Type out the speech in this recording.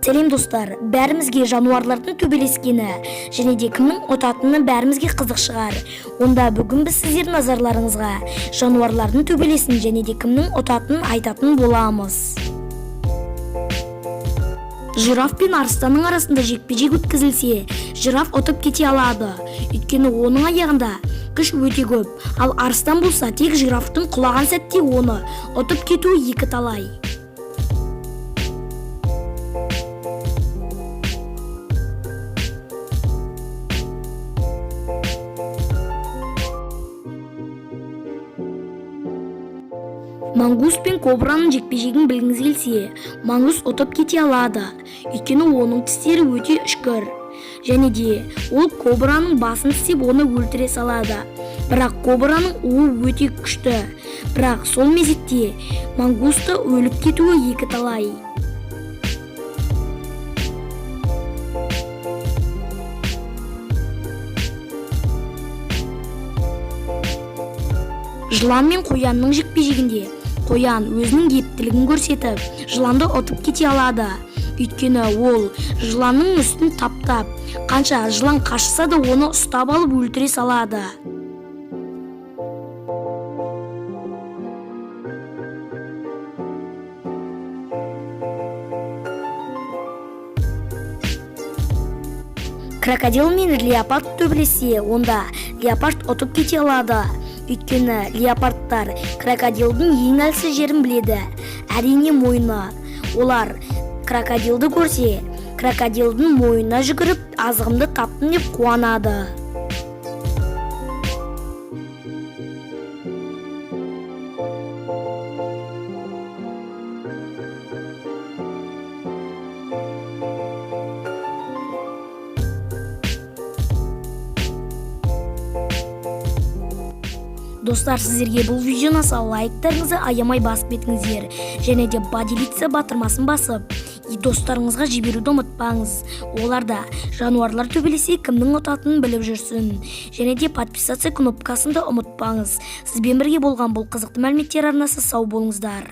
Сәлем достар, бәрімізге жануарлардың төбелескені және де кімнің отатыны бәрімізге қызық шығар. Онда бүгін біз сіздердің назарларыңызға жануарлардың төбелесін және де кімнің отатынын айтатын боламыз. Жираф пен арыстанның арасында жекпе-жек өткізілсе, жираф ұтып кете алады. Өйткені оның аяғында күш өте көп. Ал арыстан болса, тек жирафтың құлаған сәтте оны ұтып кетуі екі талай. Мангус пен кобраның жекпе-жегін білгіңіз келсе, мангус ұтып кете алады. Өйткені оның тістері өте үшкір. Және де ол кобраның басын тістеп оны өлтіре салады. Бірақ кобраның уы өте күшті. Бірақ сол мезетте мангусты өліп кетуі екі талай. Жылан мен қоянның жекпе-жегінде қоян өзінің ептілігін көрсетіп, жыланды ұтып кете алады. Өйткені ол жыланның үстін таптап, қанша жылан қашса да оны ұстап алып өлтіре салады. Крокодил мен леопард төбелессе, онда леопард ұтып кете алады. Өйткені леопардтар крокодилдің ең әлсіз жерін біледі. Әрине мойны. Олар крокодилді көрсе, крокодилдің мойнына жүгіріп, азығымды таптым деп қуанады. Достар, сіздерге бұл видео ұнаса, лайктарыңызды аямай басып кетіңіздер. Және де поделиться батырмасын басып, достарыңызға жіберуді ұмытпаңыз. Оларда жануарлар төбелесе кімнің ұтатынын біліп жүрсін. Және де подписаться кнопкасын да ұмытпаңыз. Сізбен бірге болған бұл қызықты мәліметтер арнасы, сау болыңыздар.